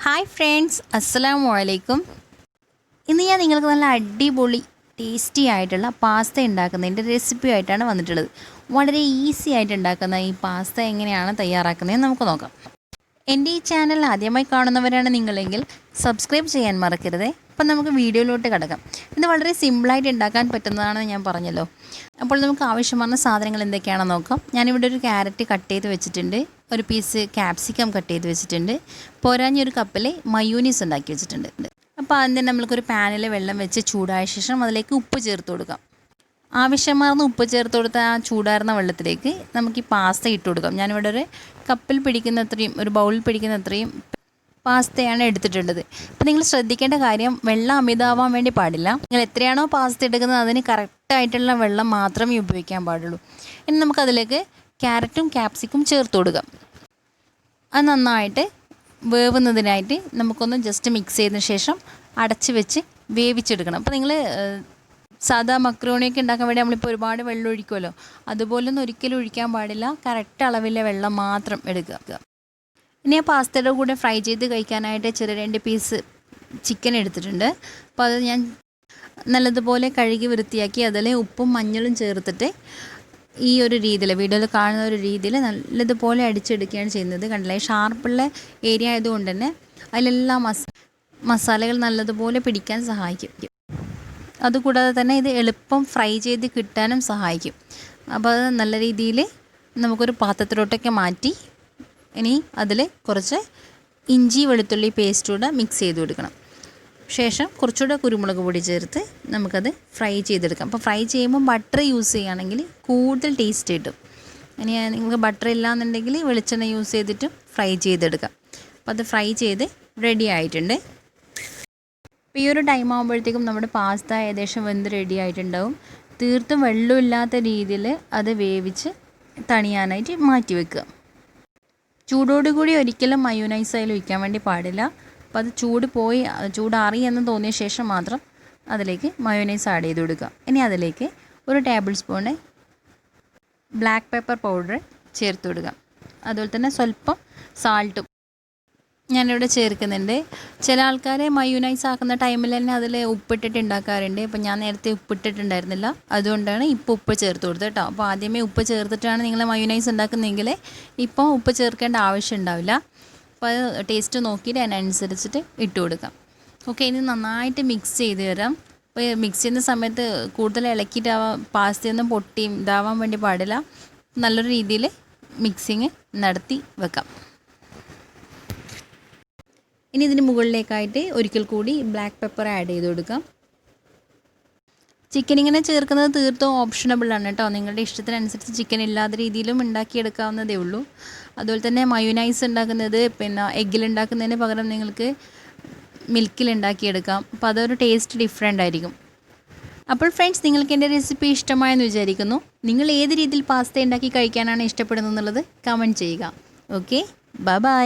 Hi friends, അസ്സലാമു അലൈക്കും. ഇന്ന് ഞാൻ നിങ്ങൾക്ക് നല്ല അടിപൊളി ടേസ്റ്റി ആയിട്ടുള്ള പാസ്ത ഉണ്ടാക്കുന്നതിൻ്റെ റെസിപ്പി ആയിട്ടാണ് വന്നിട്ടുള്ളത്. വളരെ ഈസി ആയിട്ട് ഉണ്ടാക്കുന്ന ഈ പാസ്ത എങ്ങനെയാണ് തയ്യാറാക്കുന്നതെന്ന് നമുക്ക് നോക്കാം. എൻ്റെ ഈ ചാനൽ ആദ്യമായി കാണുന്നവരാണ് നിങ്ങളെങ്കിൽ സബ്സ്ക്രൈബ് ചെയ്യാൻ മറക്കരുതേ. അപ്പം നമുക്ക് വീഡിയോയിലോട്ട് കിടക്കാം. ഇത് വളരെ സിമ്പിളായിട്ട് ഉണ്ടാക്കാൻ പറ്റുന്നതാണെന്ന് ഞാൻ പറഞ്ഞല്ലോ. അപ്പോൾ നമുക്ക് ആവശ്യമായ സാധനങ്ങൾ എന്തൊക്കെയാണെന്ന് നോക്കാം. ഞാനിവിടെ ഒരു ക്യാരറ്റ് കട്ട് ചെയ്ത് വെച്ചിട്ടുണ്ട്, ഒരു പീസ് ക്യാപ്സിക്കം കട്ട് ചെയ്ത് വെച്ചിട്ടുണ്ട്, പോരാഞ്ഞൊരു കപ്പിൽ മയൂനീസ് ഉണ്ടാക്കി വെച്ചിട്ടുണ്ട്. അപ്പോൾ ആദ്യം നമ്മൾക്കൊരു പാനിൽ വെള്ളം വെച്ച് ചൂടായ ശേഷം അതിലേക്ക് ഉപ്പ് ചേർത്ത് കൊടുക്കാം. ആവശ്യമാർന്ന ഉപ്പ് ചേർത്ത് കൊടുത്ത ആ ചൂടാർന്ന വെള്ളത്തിലേക്ക് നമുക്ക് ഈ പാസ്ത ഇട്ട് കൊടുക്കാം. ഞാനിവിടെ ഒരു കപ്പിൽ പിടിക്കുന്നത്രയും, ഒരു ബൗളിൽ പിടിക്കുന്നത്രയും പാസ്തയാണ് എടുത്തിട്ടുള്ളത്. അപ്പോൾ നിങ്ങൾ ശ്രദ്ധിക്കേണ്ട കാര്യം, വെള്ളം അമിതമാവാൻ വേണ്ടി പാടില്ല. നിങ്ങൾ എത്രയാണോ പാസ്ത എടുക്കുന്നത് അതിന് കറക്റ്റായിട്ടുള്ള വെള്ളം മാത്രമേ ഉപയോഗിക്കാൻ പാടുള്ളൂ. ഇനി നമുക്കതിലേക്ക് ക്യാരറ്റും ക്യാപ്സിക്കും ചേർത്ത് കൊടുക്കാം. അത് നന്നായിട്ട് വേവുന്നതിനായിട്ട് നമുക്കൊന്ന് ജസ്റ്റ് മിക്സ് ചെയ്തതിന് ശേഷം അടച്ച് വെച്ച് വേവിച്ചെടുക്കണം. അപ്പോൾ നിങ്ങൾ സാധാ മക്രോണിയൊക്കെ ഉണ്ടാക്കാൻ വേണ്ടി നമ്മളിപ്പോൾ ഒരുപാട് വെള്ളം ഒഴിക്കുമല്ലോ, അതുപോലൊന്നും ഒരിക്കലും ഒഴിക്കാൻ പാടില്ല. കറക്റ്റ് അളവിലെ വെള്ളം മാത്രം എടുക്കുക. ഇനി ആ പാസ്തയുടെ കൂടെ ഫ്രൈ ചെയ്ത് കഴിക്കാനായിട്ട് ചെറിയ 2 പീസ് ചിക്കൻ എടുത്തിട്ടുണ്ട്. അപ്പോൾ അത് ഞാൻ നല്ലതുപോലെ കഴുകി വൃത്തിയാക്കി അതിൽ ഉപ്പും മഞ്ഞളും ചേർത്തിട്ട് ഈ ഒരു രീതിയിൽ, വീഡിയോയിൽ കാണുന്ന ഒരു രീതിയിൽ നല്ലതുപോലെ അടിച്ചെടുക്കുകയാണ് ചെയ്യുന്നത്. കണ്ടില്ലേ, ഷാർപ്പുള്ള ഏരിയ ആയതുകൊണ്ട് തന്നെ അതിലെല്ലാം മസാലകൾ നല്ലതുപോലെ പിടിക്കാൻ സഹായിക്കും. അതുകൂടാതെ തന്നെ ഇത് എളുപ്പം ഫ്രൈ ചെയ്ത് കിട്ടാനും സഹായിക്കും. അപ്പോൾ അത് നല്ല രീതിയിൽ നമുക്കൊരു പാത്രത്തിലോട്ടൊക്കെ മാറ്റി ഇനി അതിൽ കുറച്ച് ഇഞ്ചി വെളുത്തുള്ളി പേസ്റ്റ് കൂടെ മിക്സ് ചെയ്ത് കൊടുക്കണം. ശേഷം കുറച്ചുകൂടെ കുരുമുളക് പൊടി ചേർത്ത് നമുക്കത് ഫ്രൈ ചെയ്തെടുക്കാം. അപ്പോൾ ഫ്രൈ ചെയ്യുമ്പോൾ ബട്ടർ യൂസ് ചെയ്യുകയാണെങ്കിൽ കൂടുതൽ ടേസ്റ്റ് കിട്ടും. ഇനി നിങ്ങൾക്ക് ബട്ടർ ഇല്ലയെന്നുണ്ടെങ്കിൽ വെളിച്ചെണ്ണ യൂസ് ചെയ്തിട്ടും ഫ്രൈ ചെയ്തെടുക്കാം. അപ്പോൾ അത് ഫ്രൈ ചെയ്ത് റെഡി ആയിട്ടുണ്ട്. അപ്പോൾ ഈ ഒരു ടൈം ആകുമ്പോഴത്തേക്കും നമ്മുടെ പാസ്ത ഏകദേശം വെന്ത് റെഡി ആയിട്ടുണ്ടാവും. തീർത്തും വെള്ളമില്ലാത്ത രീതിയിൽ അത് വേവിച്ച് തണിയാനായിട്ട് മാറ്റി വെക്കുക. ചൂടോടുകൂടി ഒരിക്കലും മയോനൈസ് അതിൽ ഒഴിക്കാൻ വേണ്ടി പാടില്ല. അപ്പോൾ അത് ചൂടാറി എന്ന് തോന്നിയ ശേഷം മാത്രം അതിലേക്ക് മയോനൈസ് ആഡ് ചെയ്ത് കൊടുക്കുക. ഇനി അതിലേക്ക് 1 table spoon black pepper powder ചേർത്ത് കൊടുക്കുക. അതുപോലെ തന്നെ സ്വല്പം സാൾട്ടും ഞാനിവിടെ ചേർക്കുന്നുണ്ട്. ചില ആൾക്കാർ മയോനൈസ് ആക്കുന്ന ടൈമിൽ തന്നെ അതിൽ ഉപ്പിട്ടിട്ട് ഉണ്ടാക്കാറുണ്ട്. അപ്പോൾ ഞാൻ നേരത്തെ ഉപ്പിട്ടിട്ടുണ്ടായിരുന്നില്ല, അതുകൊണ്ടാണ് ഇപ്പോൾ ഉപ്പ് ചേർത്ത് കൊടുത്തത് കേട്ടോ. അപ്പോൾ ആദ്യമേ ഉപ്പ് ചേർത്തിട്ടാണ് നിങ്ങൾ മയോനൈസ് ഉണ്ടാക്കുന്നതെങ്കിൽ ഇപ്പോൾ ഉപ്പ് ചേർക്കേണ്ട ആവശ്യം ഉണ്ടാവില്ല. അപ്പോൾ അത് ടേസ്റ്റ് നോക്കിയിട്ട് അതിനനുസരിച്ചിട്ട് ഇട്ട് കൊടുക്കാം. ഓക്കെ, ഇനി നന്നായിട്ട് മിക്സ് ചെയ്ത് തരാം. അപ്പോൾ മിക്സ് ചെയ്യുന്ന സമയത്ത് കൂടുതൽ ഇളക്കിയിട്ട് പാസ്തയൊന്നും പൊട്ടിയും ഇതാവാൻ വേണ്ടി പാടില്ല. നല്ലൊരു രീതിയിൽ മിക്സിങ് നടത്തി വെക്കാം. ഇനി ഇതിന് മുകളിലേക്കായിട്ട് ഒരിക്കൽ കൂടി ബ്ലാക്ക് പെപ്പർ ആഡ് ചെയ്ത് കൊടുക്കാം. ചിക്കൻ ഇങ്ങനെ ചേർക്കുന്നത് തീർത്തും ഓപ്ഷണബിളാണ് കേട്ടോ. നിങ്ങളുടെ ഇഷ്ടത്തിനനുസരിച്ച് ചിക്കൻ ഇല്ലാത്ത രീതിയിലും ഉണ്ടാക്കിയെടുക്കാവുന്നതേ ഉള്ളൂ. അതുപോലെ തന്നെ മയോനൈസ് ഉണ്ടാക്കുന്നത് എഗ്ഗിലുണ്ടാക്കുന്നതിന് പകരം നിങ്ങൾക്ക് മിൽക്കിൽ ഉണ്ടാക്കിയെടുക്കാം. അപ്പോൾ അതൊരു ടേസ്റ്റ് ഡിഫറെൻ്റ് ആയിരിക്കും. അപ്പോൾ ഫ്രണ്ട്സ്, നിങ്ങൾക്ക് എൻ്റെ റെസിപ്പി ഇഷ്ടമായെന്ന് വിചാരിക്കുന്നു. നിങ്ങൾ ഏത് രീതിയിൽ പാസ്ത ഉണ്ടാക്കി കഴിക്കാനാണ് ഇഷ്ടപ്പെടുന്നത് എന്നുള്ളത് കമൻറ്റ് ചെയ്യുക. Okay, bye bye.